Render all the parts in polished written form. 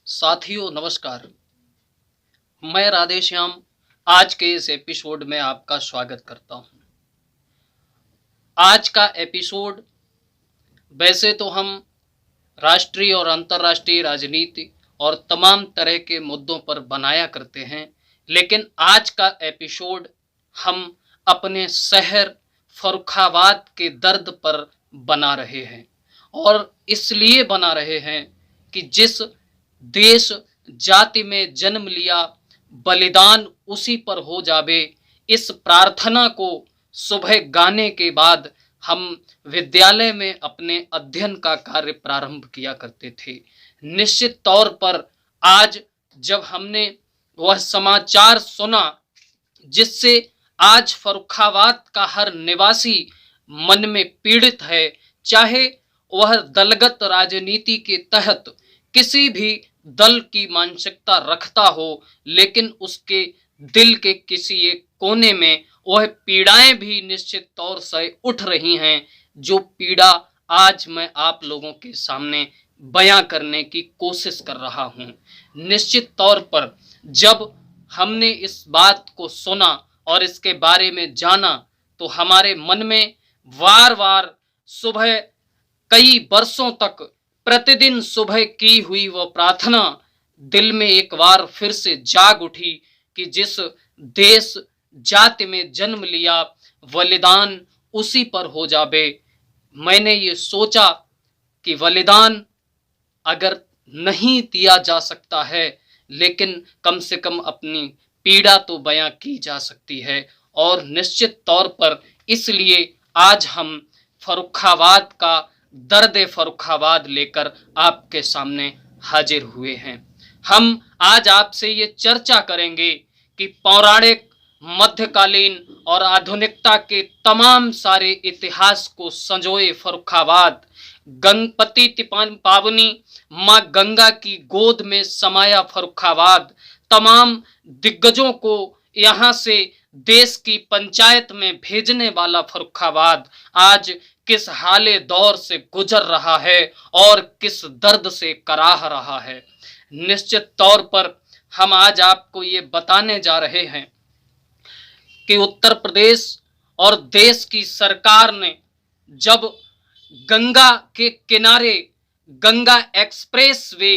साथियों नमस्कार। मैं राधेश्याम आज के इस एपिसोड में आपका स्वागत करता हूं। आज का एपिसोड वैसे तो हम राष्ट्रीय और अंतर्राष्ट्रीय राजनीति और तमाम तरह के मुद्दों पर बनाया करते हैं, लेकिन आज का एपिसोड हम अपने शहर फर्रुखाबाद के दर्द पर बना रहे हैं। और इसलिए बना रहे हैं कि जिस देश जाति में जन्म लिया बलिदान उसी पर हो जावे, इस प्रार्थना को सुबह गाने के बाद हम विद्यालय में अपने अध्ययन का कार्य प्रारंभ किया करते थे। निश्चित तौर पर आज जब हमने वह समाचार सुना जिससे आज फर्रुखाबाद का हर निवासी मन में पीड़ित है, चाहे वह दलगत राजनीति के तहत किसी भी दल की मानसिकता रखता हो, लेकिन उसके दिल के किसी एक कोने में वह पीड़ाएं भी निश्चित तौर से उठ रही हैं, जो पीड़ा आज मैं आप लोगों के सामने बयां करने की कोशिश कर रहा हूं। निश्चित तौर पर जब हमने इस बात को सुना और इसके बारे में जाना तो हमारे मन में वार वार सुबह कई वर्षों तक प्रतिदिन सुबह की हुई वह प्रार्थना दिल में एक बार फिर से जाग उठी कि जिस देश जाति में जन्म लिया बलिदान उसी पर हो जावे। मैंने ये सोचा कि बलिदान अगर नहीं दिया जा सकता है, लेकिन कम से कम अपनी पीड़ा तो बयां की जा सकती है। और निश्चित तौर पर इसलिए आज हम फर्रुखाबाद का दर्द फर्रुखाबाद लेकर आपके सामने हाजिर हुए हैं। हम आज आपसे ये चर्चा करेंगे कि पौराणिक, मध्यकालीन और आधुनिकता के तमाम सारे इतिहास को संजोए फर्रुखाबाद, गंगपति पावनी माँ गंगा की गोद में समाया फर्रुखाबाद, तमाम दिग्गजों को यहाँ से देश की पंचायत में भेजने वाला फर्रुखाबाद आज किस हाले दौर से गुजर रहा है और किस दर्द से कराह रहा है। निश्चित तौर पर हम आज आपको ये बताने जा रहे हैं कि उत्तर प्रदेश और देश की सरकार ने जब गंगा के किनारे गंगा एक्सप्रेस वे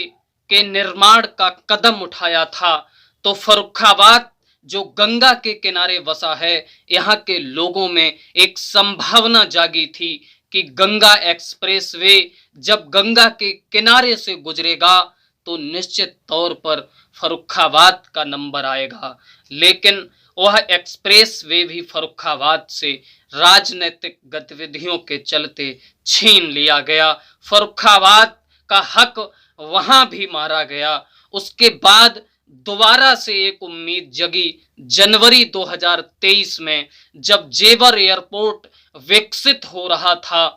के निर्माण का कदम उठाया था, तो फर्रुखाबाद जो गंगा के किनारे बसा है, यहाँ के लोगों में एक संभावना जागी थी कि गंगा एक्सप्रेस वे जब गंगा के किनारे से गुजरेगा तो निश्चित तौर पर फर्रुखाबाद का नंबर आएगा। लेकिन वह एक्सप्रेस वे भी फर्रुखाबाद से राजनीतिक गतिविधियों के चलते छीन लिया गया। फर्रुखाबाद का हक वहां भी मारा गया। उसके बाद दोबारा से एक उम्मीद जगी जनवरी 2023 में, जब जेवर एयरपोर्ट विकसित हो रहा था,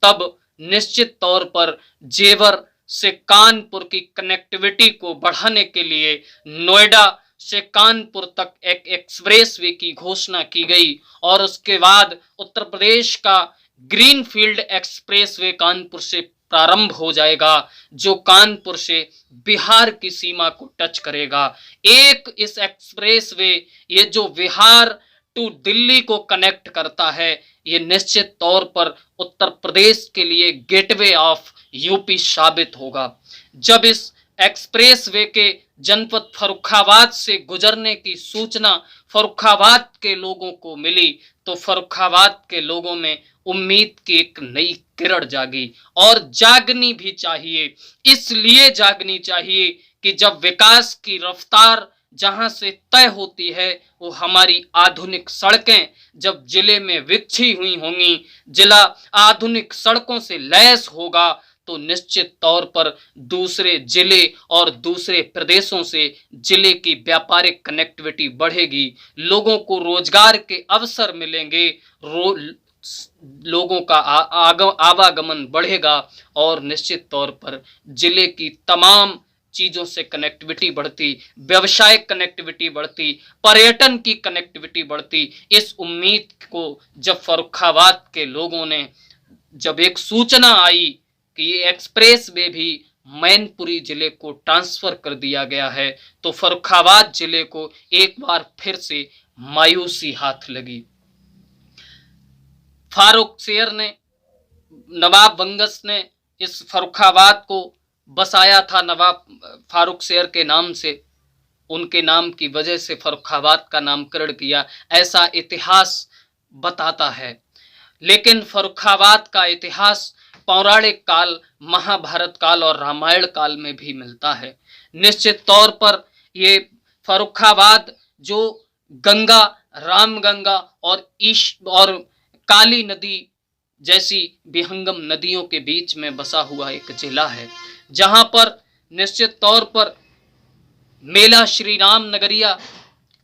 तब निश्चित तौर पर जेवर से कानपुर की कनेक्टिविटी को बढ़ाने के लिए नोएडा से कानपुर तक एक एक्सप्रेसवे की घोषणा की गई। और उसके बाद उत्तर प्रदेश का ग्रीनफील्ड एक्सप्रेसवे कानपुर से प्रारंभ हो जाएगा, जो कानपुर से बिहार की सीमा को टच करेगा। एक इस एक्सप्रेसवे, ये जो बिहार टू दिल्ली को कनेक्ट करता है, ये निश्चित तौर पर उत्तर प्रदेश के लिए गेटवे ऑफ यूपी साबित होगा। जब इस एक्सप्रेसवे के जनपद फर्रुखाबाद से गुजरने की सूचना फर्रुखाबाद के लोगों को मिली, तो फर्रुखाबाद के लोगों में उम्मीद की एक नई किरण जागी। और जागनी भी चाहिए, इसलिए जागनी चाहिए कि जब विकास की रफ्तार जहां से तय होती है, वो हमारी आधुनिक सड़कें जब जिले में विकसित हुई होंगी, जिला आधुनिक सड़कों से लैस होगा, तो निश्चित तौर पर दूसरे जिले और दूसरे प्रदेशों से जिले की व्यापारिक कनेक्टिविटी बढ़ेगी, लोगों को रोजगार के अवसर मिलेंगे, लोगों का आवागमन बढ़ेगा और निश्चित तौर पर जिले की तमाम चीजों से कनेक्टिविटी बढ़ती, व्यवसायिक कनेक्टिविटी बढ़ती, पर्यटन की कनेक्टिविटी बढ़ती। इस उम्मीद को जब फर्रुखाबाद के लोगों ने, जब एक सूचना आई कि ये एक्सप्रेस वे भी मैनपुरी जिले को ट्रांसफर कर दिया गया है, तो फर्रुखाबाद जिले को एक बार फिर से मायूसी हाथ लगी। फारूक शेर ने, नवाब बंगस ने इस फर्रुखाबाद को बसाया था नवाब फारूक शेर के नाम से, उनके नाम की वजह से फर्रुखाबाद का नामकरण किया, ऐसा इतिहास बताता है। लेकिन फर्रुखाबाद का इतिहास पौराणिक काल, महाभारत काल और रामायण काल में भी मिलता है। निश्चित तौर पर ये फर्रुखाबाद जो गंगा, रामगंगा और काली नदी जैसी विहंगम नदियों के बीच में बसा हुआ एक जिला है, जहां पर निश्चित तौर पर मेला श्री राम नगरिया,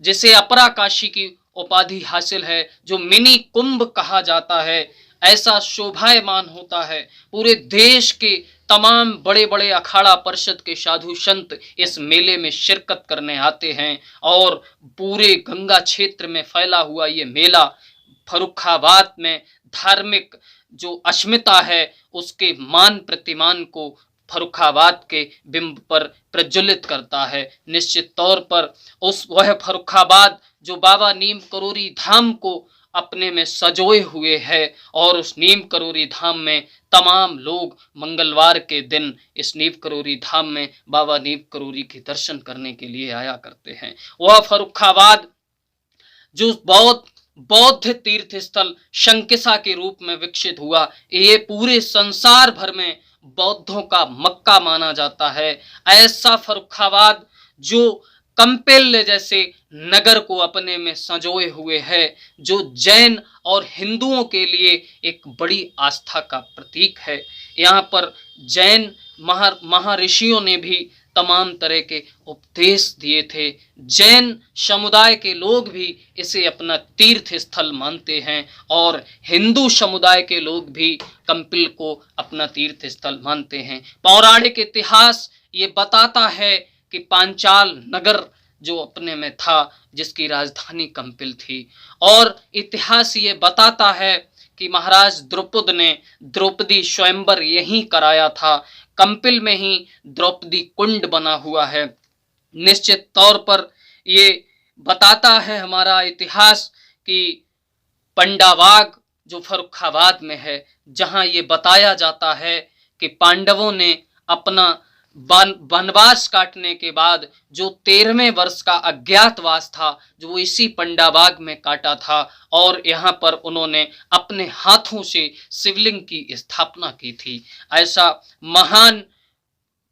जिसे अपरा काशी की उपाधि हासिल है, जो मिनी कुंभ कहा जाता है, ऐसा शोभायमान होता है। पूरे देश के तमाम बड़े बड़े अखाड़ा परिषद के साधु संत इस मेले में शिरकत करने आते हैं और पूरे गंगा क्षेत्र में फैला हुआ ये मेला फर्रुखाबाद में धार्मिक जो अस्मिता है उसके मान प्रतिमान को फर्रुखाबाद के बिंब पर प्रज्वलित करता है। निश्चित तौर पर वह फर्रुखाबाद जो बाबा नीम करोरी धाम को अपने में सजोए हुए है, और उस नीम करोरी धाम में तमाम लोग मंगलवार के दिन इस नीम करोरी धाम में बाबा नीम करोरी के दर्शन करने के लिए आया करते हैं। वह फर्रुखाबाद जो बौद्ध तीर्थ स्थल शंकिसा के रूप में विकसित हुआ, ये पूरे संसार भर में बौद्धों का मक्का माना जाता है। ऐसा फर्रुखाबाद जो कंपिल जैसे नगर को अपने में संजोए हुए है, जो जैन और हिंदुओं के लिए एक बड़ी आस्था का प्रतीक है। यहाँ पर जैन महर्षियों ने भी तमाम तरह के उपदेश दिए थे। जैन समुदाय के लोग भी इसे अपना तीर्थ स्थल मानते हैं और हिंदू समुदाय के लोग भी कंपिल को अपना तीर्थ स्थल मानते हैं। पौराणिक इतिहास ये बताता है कि पांचाल नगर जो अपने में था, जिसकी राजधानी कंपिल थी, और इतिहास ये बताता है कि महाराज द्रुपद ने द्रौपदी स्वयंवर यहीं कराया था। कंपिल में ही द्रौपदी कुंड बना हुआ है। निश्चित तौर पर ये बताता है हमारा इतिहास कि पंडाबाग जो फर्रुखाबाद में है, जहां ये बताया जाता है कि पांडवों ने अपना वनवास काटने के बाद जो 13वें वर्ष का अज्ञातवास था, जो वो इसी पंडाबाग में काटा था, और यहाँ पर उन्होंने अपने हाथों से शिवलिंग की स्थापना की थी। ऐसा महान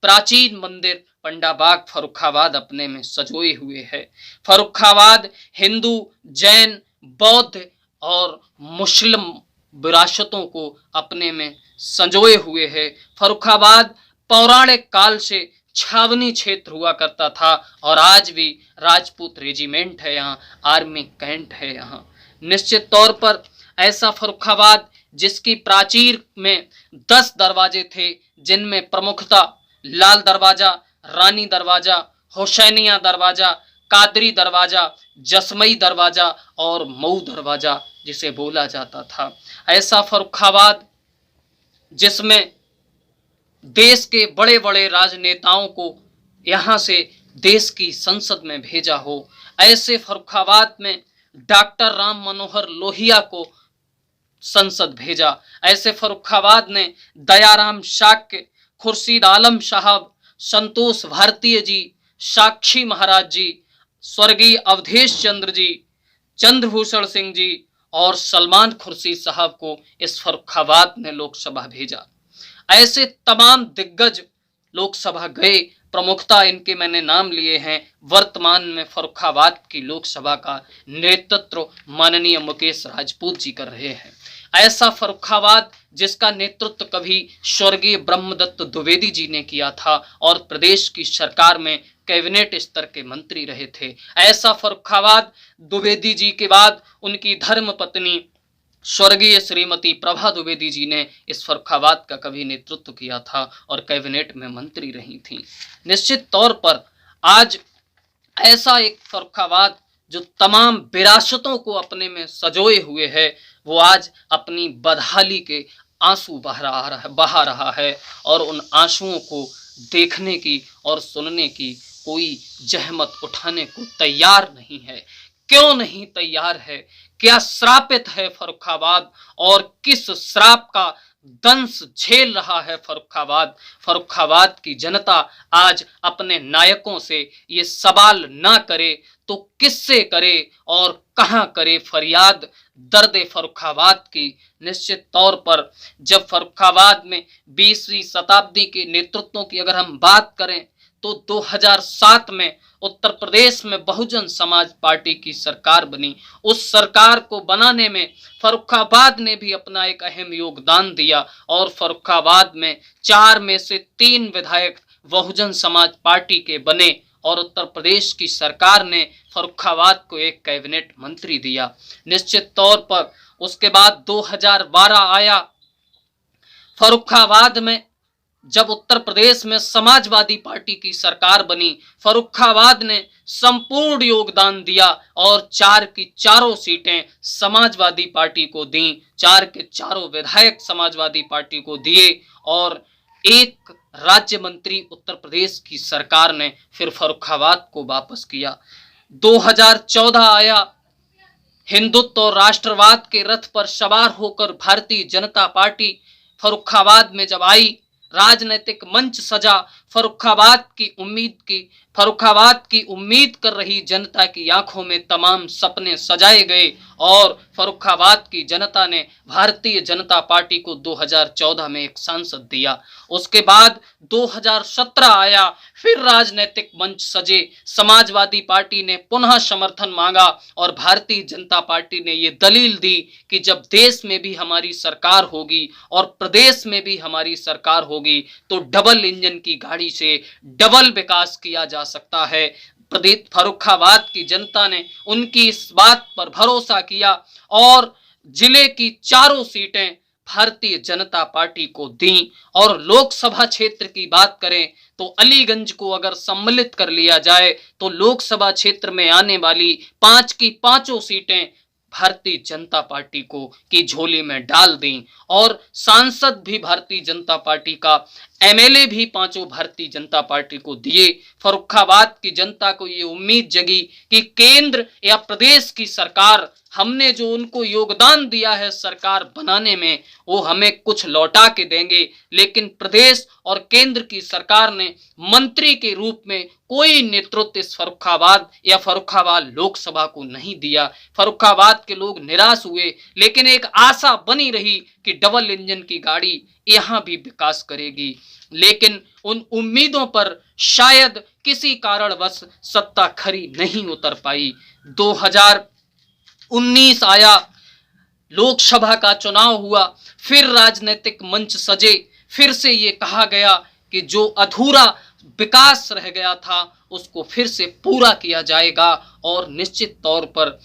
प्राचीन मंदिर पंडाबाग फर्रुखाबाद अपने में सजोए हुए है। फर्रुखाबाद हिंदू, जैन, बौद्ध और मुस्लिम विरासतों को अपने में संजोए हुए है। फर्रुखाबाद पौराणिक काल से छावनी क्षेत्र हुआ करता था, और आज भी राजपूत रेजिमेंट है यहाँ, आर्मी कैंट है यहाँ। निश्चित तौर पर ऐसा फर्रुखाबाद जिसकी प्राचीर में 10 दरवाजे थे, जिनमें प्रमुखता लाल दरवाजा, रानी दरवाजा, हुसैनिया दरवाजा, कादरी दरवाजा, जसमई दरवाजा और मऊ दरवाजा जिसे बोला जाता था। ऐसा फर्रुखाबाद जिसमें देश के बड़े बड़े राजनेताओं को यहाँ से देश की संसद में भेजा हो, ऐसे फर्रुखाबाद में डॉक्टर राम मनोहर लोहिया को संसद भेजा। ऐसे फर्रुखाबाद ने दयाराम शाक्य, खुर्शीद आलम साहब, संतोष भारतीय जी, साक्षी महाराज जी, स्वर्गीय अवधेश चंद्र जी, चंद्रभूषण सिंह जी और सलमान खुर्शीद साहब को इस फर्रुखाबाद ने लोकसभा भेजा। ऐसे तमाम दिग्गज लोकसभा गए, प्रमुखता इनके मैंने नाम लिए हैं। वर्तमान में फर्रुखाबाद की लोकसभा का नेतृत्व माननीय मुकेश राजपूत जी कर रहे हैं। ऐसा फर्रुखाबाद जिसका नेतृत्व कभी स्वर्गीय ब्रह्मदत्त द्विवेदी जी ने किया था और प्रदेश की सरकार में कैबिनेट स्तर के मंत्री रहे थे। ऐसा फर्रुखाबाद द्विवेदी जी के बाद उनकी धर्म पत्नी स्वर्गीय श्रीमती प्रभा द्विवेदी जी ने इस फर्रुखाबाद का कभी नेतृत्व किया था और कैबिनेट में मंत्री रही थी। निश्चित तौर पर आज ऐसा एक फर्रुखाबाद जो तमाम विरासतों को अपने में सजोए हुए है, वो आज अपनी बदहाली के आंसू बहा रहा है और उन आंसुओं को देखने की और सुनने की कोई जहमत उठाने को तैयार नहीं है। क्यों नहीं तैयार है? क्या श्रापित है फर्रुखाबाद और किस श्राप का दंश झेल रहा है फर्रुखाबाद? फर्रुखाबाद की जनता आज अपने नायकों से ये सवाल ना करे तो किससे करे और कहां करे फरियाद? दर्द फर्रुखाबाद की निश्चित तौर पर जब फर्रुखाबाद में 20वीं शताब्दी के नेतृत्वों की अगर हम बात करें तो 2007 में उत्तर प्रदेश में बहुजन समाज पार्टी की सरकार बनी। उस सरकार को बनाने में फर्रुखाबाद ने भी अपना एक अहम योगदान दिया और फर्रुखाबाद में 4 में से 3 विधायक बहुजन समाज पार्टी के बने और उत्तर प्रदेश की सरकार ने फर्रुखाबाद को एक कैबिनेट मंत्री दिया। निश्चित तौर पर उसके बाद 2012 आया। फर्रुखाबाद में जब उत्तर प्रदेश में समाजवादी पार्टी की सरकार बनी, फर्रुखाबाद ने संपूर्ण योगदान दिया और 4 की चारों सीटें समाजवादी पार्टी को दी। 4 के चारों विधायक समाजवादी पार्टी को दिए और एक राज्य मंत्री उत्तर प्रदेश की सरकार ने फिर फर्रुखाबाद को वापस किया। 2014 आया। हिंदुत्व और राष्ट्रवाद के रथ पर सवार होकर भारतीय जनता पार्टी फर्रुखाबाद में जब आई, राजनीतिक मंच सजा। फर्रुखाबाद की उम्मीद कर रही जनता की आंखों में तमाम सपने सजाए गए और फर्रुखाबाद की जनता ने भारतीय जनता पार्टी को 2014 में एक सांसद दिया। उसके बाद 2017 आया, फिर राजनीतिक मंच सजे। समाजवादी पार्टी ने पुनः समर्थन मांगा और भारतीय जनता पार्टी ने ये दलील दी कि जब देश में भी हमारी सरकार होगी और प्रदेश में भी हमारी सरकार होगी तो डबल इंजन की गाड़ी से डबल विकास किया जा सकता है। प्रदेश फर्रुखाबाद की जनता ने उनकी इस बात पर भरोसा किया और जिले की चारों सीटें भारतीय जनता पार्टी को दी। और लोकसभा क्षेत्र की बात करें तो अलीगंज को अगर सम्मिलित कर लिया जाए तो लोकसभा क्षेत्र में आने वाली 5 की 5 सीटें भारतीय जनता पार्टी को की झोली में डाल दी और सांसद भी भारतीय जनता पार्टी का, एमएलए भी 5 भारतीय जनता पार्टी को दिए। फर्रुखाबाद की जनता को ये उम्मीद जगी कि केंद्र या प्रदेश की सरकार, हमने जो उनको योगदान दिया है सरकार बनाने में, वो हमें कुछ लौटा के देंगे। लेकिन प्रदेश और केंद्र की सरकार ने मंत्री के रूप में कोई नेतृत्व इस फर्रुखाबाद या फर्रुखाबाद लोकसभा को नहीं दिया। फर्रुखाबाद के लोग निराश हुए, लेकिन एक आशा बनी रही कि डबल इंजन की गाड़ी यहां भी विकास करेगी। लेकिन उन उम्मीदों पर शायद किसी कारणवश सत्ता खरी नहीं उतर पाई। 2019 आया, लोकसभा का चुनाव हुआ, फिर राजनीतिक मंच सजे। फिर से ये कहा गया कि जो अधूरा विकास रह गया था उसको फिर से पूरा किया जाएगा और निश्चित तौर पर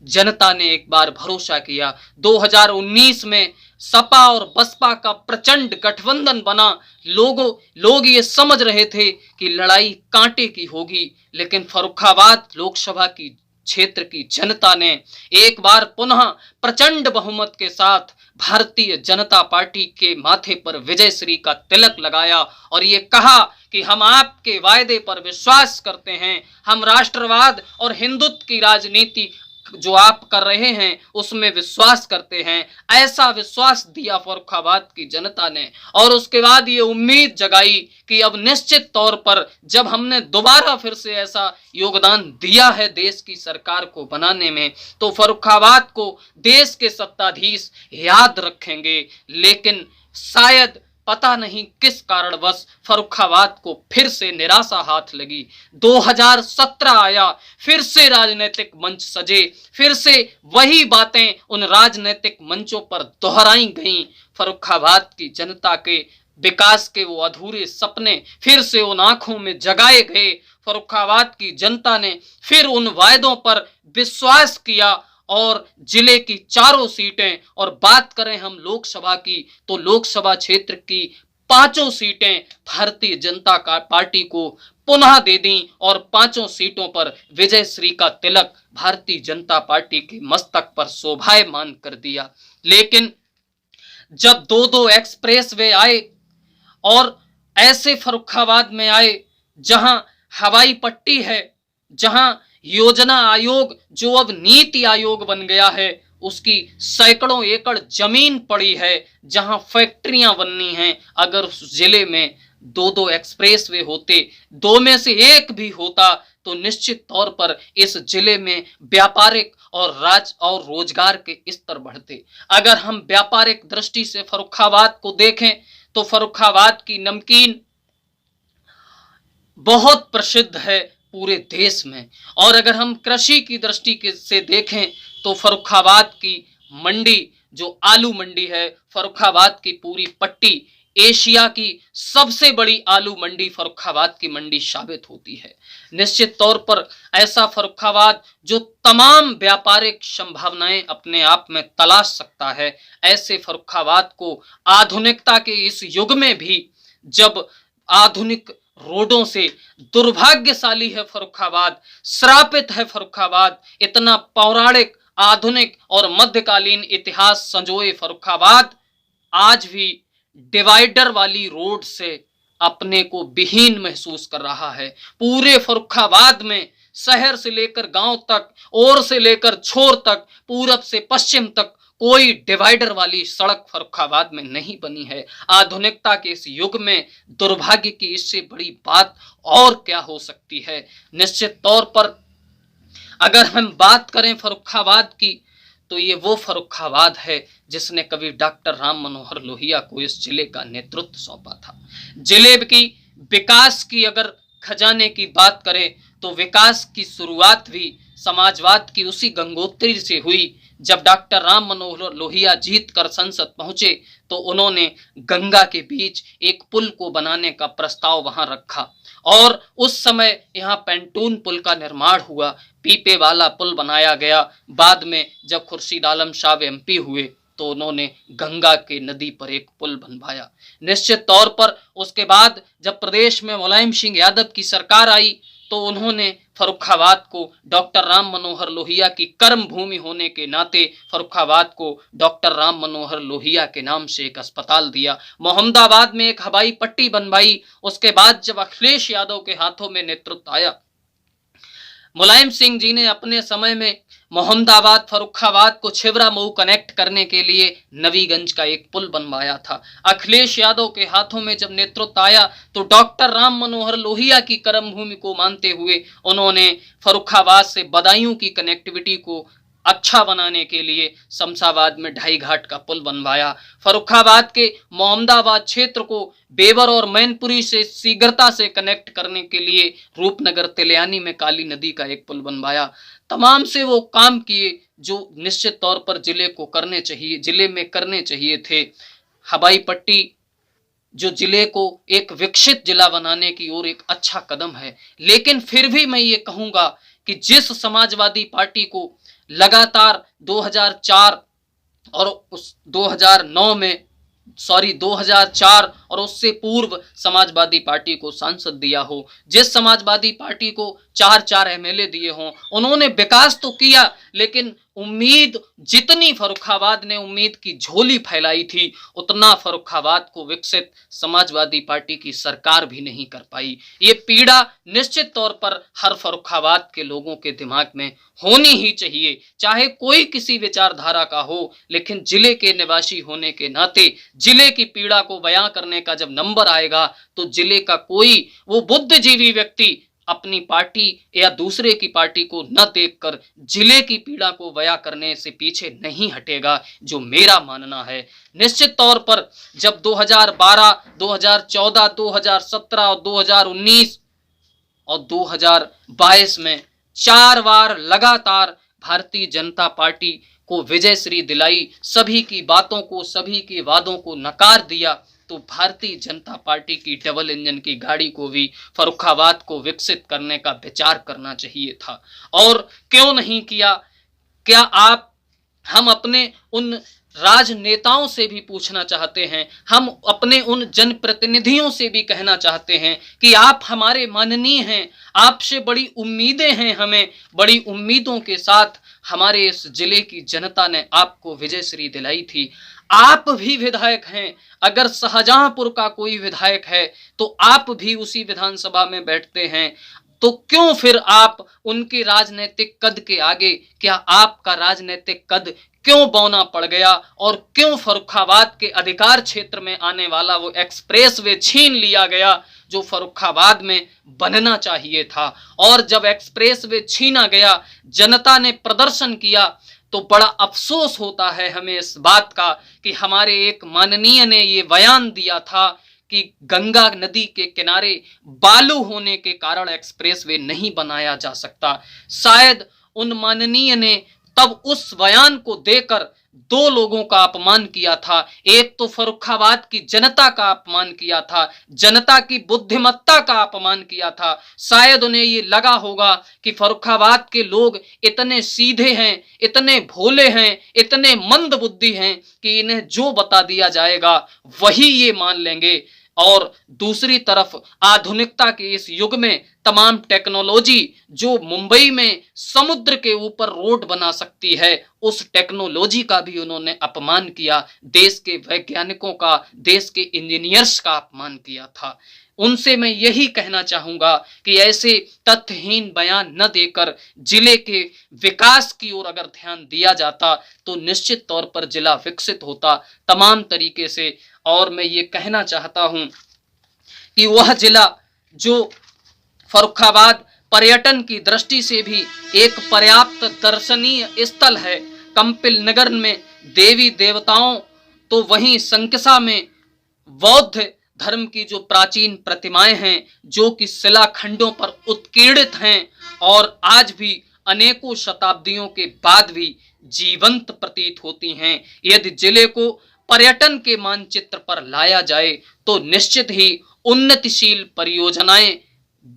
जनता ने एक बार भरोसा किया। 2019 में सपा और बसपा का प्रचंड गठबंधन बना। लोग ये समझ रहे थे कि लड़ाई कांटे की होगी, लेकिन फर्रुखाबाद लोकसभा की क्षेत्र की जनता ने एक बार पुनः प्रचंड बहुमत के साथ भारतीय जनता पार्टी के माथे पर विजयश्री का तिलक लगाया और ये कहा कि हम आपके वायदे पर विश्वास करते हैं, हम राष्ट्रवाद और हिंदुत्व की राजनीति जो आप कर रहे हैं उसमें विश्वास करते हैं। ऐसा विश्वास दिया फर्रुखाबाद की जनता ने और उसके बाद ये उम्मीद जगाई कि अब निश्चित तौर पर जब हमने दोबारा फिर से ऐसा योगदान दिया है देश की सरकार को बनाने में तो फर्रुखाबाद को देश के सत्ताधीश याद रखेंगे। लेकिन शायद पता नहीं किस कारणवश फर्रुखाबाद को फिर से निराशा हाथ लगी। 2017 आया, फिर से राजनीतिक मंच सजे, फिर से वही बातें उन राजनीतिक मंचों पर दोहराई गईं। फर्रुखाबाद की जनता के विकास के वो अधूरे सपने फिर से उन आंखों में जगाए गए। फर्रुखाबाद की जनता ने फिर उन वायदों पर विश्वास किया और जिले की चारों सीटें, और बात करें हम लोकसभा की तो लोकसभा क्षेत्र की 5 सीटें भारतीय जनता पार्टी को पुनः दे दी और 5 सीटों पर विजयश्री का तिलक भारतीय जनता पार्टी के मस्तक पर शोभायमान कर दिया। लेकिन जब 2-2 एक्सप्रेस वे आए और ऐसे फर्रुखाबाद में आए जहां हवाई पट्टी है, जहां योजना आयोग जो अब नीति आयोग बन गया है उसकी सैकड़ों एकड़ जमीन पड़ी है, जहां फैक्ट्रियां बननी हैं। अगर उस जिले में दो दो एक्सप्रेसवे होते, दो में से एक भी होता तो निश्चित तौर पर इस जिले में व्यापारिक और रोजगार के स्तर बढ़ते। अगर हम व्यापारिक दृष्टि से फर्रुखाबाद को देखें तो फर्रुखाबाद की नमकीन बहुत प्रसिद्ध है पूरे देश में। और अगर हम कृषि की दृष्टि से देखें तो फर्रुखाबाद की मंडी जो आलू मंडी है, फर्रुखाबाद की पूरी पट्टी एशिया की सबसे बड़ी आलू मंडी फर्रुखाबाद की मंडी साबित होती है। निश्चित तौर पर ऐसा फर्रुखाबाद जो तमाम व्यापारिक संभावनाएं अपने आप में तलाश सकता है, ऐसे फर्रुखाबाद को आधुनिकता के इस युग में भी, जब आधुनिक रोडों से दुर्भाग्यशाली है फर्रुखाबाद, श्रापित है फर्रुखाबाद, इतना पौराणिक आधुनिक और मध्यकालीन इतिहास संजोए फर्रुखाबाद आज भी डिवाइडर वाली रोड से अपने को विहीन महसूस कर रहा है। पूरे फर्रुखाबाद में शहर से लेकर गांव तक, ओर से लेकर छोर तक, पूरब से पश्चिम तक कोई डिवाइडर वाली सड़क फर्रुखाबाद में नहीं बनी है। आधुनिकता के इस युग में दुर्भाग्य की इससे बड़ी बात और क्या हो सकती है। निश्चित तौर पर अगर हम बात करें फर्रुखाबाद की तो ये वो फर्रुखाबाद है जिसने कभी डॉक्टर राम मनोहर लोहिया को इस जिले का नेतृत्व सौंपा था। जिले की विकास की अगर खजाने की बात करें तो विकास की शुरुआत भी समाजवाद की उसी गंगोत्री से हुई। जब डॉक्टर राम मनोहर लोहिया जीत कर संसद पहुंचे तो उन्होंने गंगा के बीच एक पुल को बनाने का प्रस्ताव वहां रखा और उस समय यहाँ पेंटून पुल का निर्माण हुआ, पीपे वाला पुल बनाया गया। बाद में जब खुर्शीद आलम साहब एमपी हुए तो उन्होंने गंगा के नदी पर एक पुल बनवाया। निश्चित तौर पर उसके बाद जब प्रदेश में मुलायम सिंह यादव की सरकार आई तो उन्होंने फर्रुखाबाद को डॉक्टर राम मनोहर लोहिया की कर्म भूमि होने के नाते फर्रुखाबाद को डॉक्टर राम मनोहर लोहिया के नाम से एक अस्पताल दिया। मोहम्मदाबाद में एक हवाई पट्टी बनवाई। उसके बाद जब अखिलेश यादव के हाथों में नेतृत्व आया, मुलायम सिंह जी ने अपने समय में मोहम्मदाबाद फर्रुखाबाद को छिबरा मऊ कनेक्ट करने के लिए नवीगंज का एक पुल बनवाया था। अखिलेश यादव के हाथों में जब नेतृत्व आया तो डॉक्टर राम मनोहर लोहिया की कर्मभूमि को मानते हुए उन्होंने फर्रुखाबाद से बदायूं की कनेक्टिविटी को अच्छा बनाने के लिए शमशाबाद में ढाई घाट का पुल बनवाया। फर्रुखाबाद के मोहम्मदाबाद क्षेत्र को बेवर और मैनपुरी से शीघ्रता से कनेक्ट करने के लिए रूपनगर तिलियानी में काली नदी का एक पुल बनवाया। तमाम से वो काम किए जो निश्चित तौर पर जिले में करने चाहिए थे। हवाई पट्टी जो जिले को एक विकसित जिला बनाने की ओर एक अच्छा कदम है, लेकिन फिर भी मैं ये कहूंगा कि जिस समाजवादी पार्टी को लगातार 2004 और उस 2004 और उससे पूर्व समाजवादी पार्टी को सांसद दिया हो, जिस समाजवादी पार्टी को 4 एमएलए दिए हों, उन्होंने विकास तो किया लेकिन उम्मीद जितनी फर्रुखाबाद ने उम्मीद की झोली फैलाई थी उतना फर्रुखाबाद को विकसित समाजवादी पार्टी की सरकार भी नहीं कर पाई। ये पीड़ा निश्चित तौर पर हर फर्रुखाबाद के लोगों के दिमाग में होनी ही चाहिए, चाहे कोई किसी विचारधारा का हो, लेकिन जिले के निवासी होने के नाते जिले की पीड़ा को बयां करने का जब नंबर आएगा तो जिले का कोई वो बुद्धिजीवी व्यक्ति अपनी पार्टी या दूसरे की पार्टी को न देखकर जिले की पीड़ा को बयां करने से पीछे नहीं हटेगा, जो मेरा मानना है। निश्चित तौर पर जब 2012, 2014, 2017 और 2019 और 2022 में 4 बार लगातार भारतीय जनता पार्टी को विजयश्री दिलाई, सभी की बातों को, सभी के वादों को नकार दिया, तो भारतीय जनता पार्टी की डबल इंजन की गाड़ी को भी फर्रुखाबाद को विकसित करने का विचार करना चाहिए था। और क्यों नहीं किया? क्या हम अपने उन राजनेताओं से भी पूछना चाहते हैं, हम अपने उन जनप्रतिनिधियों से भी कहना चाहते हैं कि आप हमारे माननीय हैं, आपसे बड़ी उम्मीदें हैं, हमें बड़ी उम्मीदों के साथ हमारे इस जिले की जनता ने आपको विजयश्री दिलाई थी। आप भी विधायक हैं, अगर शाहजहांपुर का कोई विधायक है तो आप भी उसी विधानसभा में बैठते हैं, तो क्यों फिर आप उनके राजनीतिक कद के आगे, क्या आपका राजनीतिक कद क्यों बौना पड़ गया, और क्यों फर्रुखाबाद के अधिकार क्षेत्र में आने वाला वो एक्सप्रेसवे छीन लिया गया जो फर्रुखाबाद में बनना चाहिए था। और जब एक्सप्रेसवे छीना गया, जनता ने प्रदर्शन किया, तो बड़ा अफसोस होता है हमें इस बात का कि हमारे एक माननीय ने ये बयान दिया था कि गंगा नदी के किनारे बालू होने के कारण एक्सप्रेसवे नहीं बनाया जा सकता। शायद उन माननीय ने तब उस बयान को देकर दो लोगों का अपमान किया था। एक तो फर्रुखाबाद की जनता का अपमान किया था, जनता की बुद्धिमत्ता का अपमान किया था। शायद उन्हें ये लगा होगा कि फर्रुखाबाद के लोग इतने सीधे हैं, इतने भोले हैं, इतने मंद बुद्धि हैं कि इन्हें जो बता दिया जाएगा वही ये मान लेंगे। और दूसरी तरफ आधुनिकता के इस युग में तमाम टेक्नोलॉजी जो मुंबई में समुद्र के ऊपर रोड बना सकती है, उस टेक्नोलॉजी का भी उन्होंने अपमान किया, देश के वैज्ञानिकों का, देश के इंजीनियर्स का अपमान किया था। उनसे मैं यही कहना चाहूंगा कि ऐसे तथ्यहीन बयान न देकर जिले के विकास की ओर अगर ध्यान दिया जाता तो निश्चित तौर पर जिला विकसित होता तमाम तरीके से। और मैं ये कहना चाहता हूं कि वह जिला जो फर्रुखाबाद पर्यटन की दृष्टि से भी एक पर्याप्त दर्शनीय स्थल है, कंपिल नगर में देवी देवताओं, तो वहीं संकिसा में बौद्ध धर्म की जो प्राचीन प्रतिमाएं हैं जो कि शिलाखंडों पर उत्कीर्णित हैं और आज भी अनेकों शताब्दियों के बाद भी जीवंत प्रतीत होती हैं। यदि जिले को पर्यटन के मानचित्र पर लाया जाए तो निश्चित ही उन्नतिशील परियोजनाएं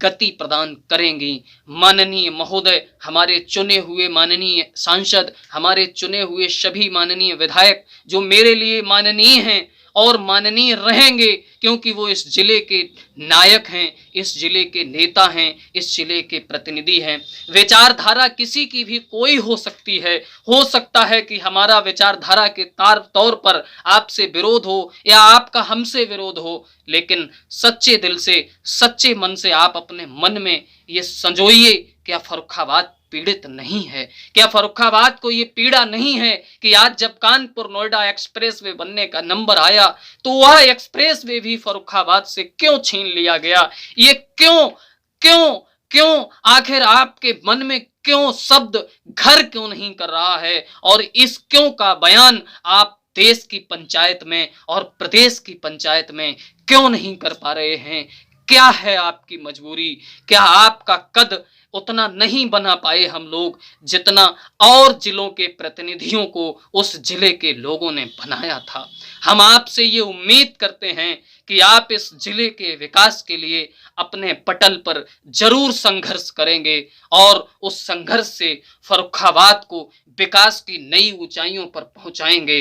गति प्रदान करेंगी। माननीय महोदय, हमारे चुने हुए माननीय सांसद, हमारे चुने हुए सभी माननीय विधायक जो मेरे लिए माननीय हैं और माननीय रहेंगे, क्योंकि वो इस जिले के नायक हैं, इस जिले के नेता हैं, इस जिले के प्रतिनिधि हैं। विचारधारा किसी की भी कोई हो सकती है, हो सकता है कि हमारा विचारधारा के तौर पर आपसे विरोध हो या आपका हमसे विरोध हो, लेकिन सच्चे दिल से, सच्चे मन से आप अपने मन में ये संजोइए, क्या फर्रुखाबाद पीड़ित नहीं है? क्या फर्रुखाबाद को ये पीड़ा नहीं है कि आज जब कानपुर नोएडा एक्सप्रेसवे बनने का नंबर आया तो वह एक्सप्रेसवे भी फर्रुखाबाद से क्यों छीन लिया गया? ये क्यों क्यों क्यों आखिर आपके मन में क्यों शब्द घर क्यों नहीं कर रहा है? और इस क्यों का बयान आप देश की पंचायत में और प्रदेश की पंचायत में क्यों नहीं कर पा रहे हैं? क्या है आपकी मजबूरी? क्या आपका कद उतना नहीं बना पाए हम लोग जितना और जिलों के प्रतिनिधियों को उस जिले के लोगों ने बनाया था? हम आपसे ये उम्मीद करते हैं कि आप इस जिले के विकास के लिए अपने पटल पर जरूर संघर्ष करेंगे और उस संघर्ष से फर्रुखाबाद को विकास की नई ऊंचाइयों पर पहुंचाएंगे।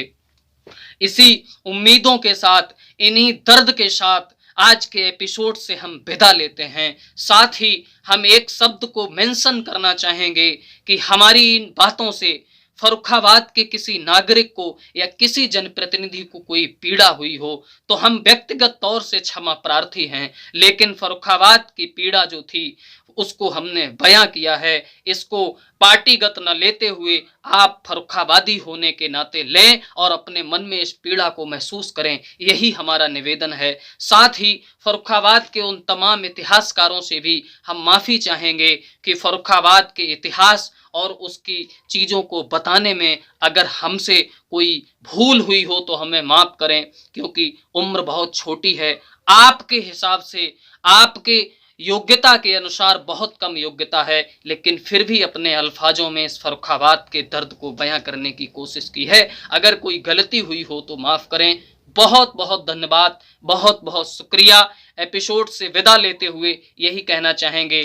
इसी उम्मीदों के साथ, इन्हीं दर्द के साथ आज के एपिसोड से हम विदा लेते हैं। साथ ही हम एक शब्द को मेंशन करना चाहेंगे कि हमारी इन बातों से फर्रुखाबाद के किसी नागरिक को या किसी जनप्रतिनिधि को कोई पीड़ा हुई हो तो हम व्यक्तिगत तौर से क्षमा प्रार्थी हैं, लेकिन फर्रुखाबाद की पीड़ा जो थी उसको हमने बयां किया है। इसको पार्टीगत न लेते हुए आप फर्रुखाबादी होने के नाते लें और अपने मन में इस पीड़ा को महसूस करें, यही हमारा निवेदन है। साथ ही फर्रुखाबाद के उन तमाम इतिहासकारों से भी हम माफ़ी चाहेंगे कि फर्रुखाबाद के इतिहास और उसकी चीज़ों को बताने में अगर हमसे कोई भूल हुई हो तो हमें माफ़ करें, क्योंकि उम्र बहुत छोटी है। आपके हिसाब से, आपके योग्यता के अनुसार बहुत कम योग्यता है, लेकिन फिर भी अपने अल्फाजों में इस फर्रुखाबाद के दर्द को बयां करने की कोशिश की है। अगर कोई गलती हुई हो तो माफ़ करें। बहुत बहुत धन्यवाद, बहुत बहुत शुक्रिया। एपिसोड से विदा लेते हुए यही कहना चाहेंगे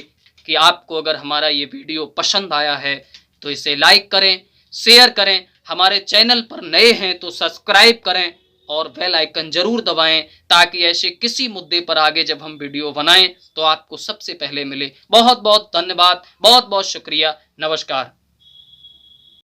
कि आपको अगर हमारा ये वीडियो पसंद आया है तो इसे लाइक करें, शेयर करें, हमारे चैनल पर नए हैं तो सब्सक्राइब करें और बेल आइकन जरूर दबाएं ताकि ऐसे किसी मुद्दे पर आगे जब हम वीडियो बनाएं तो आपको सबसे पहले मिले। बहुत बहुत धन्यवाद, बहुत बहुत शुक्रिया, नमस्कार।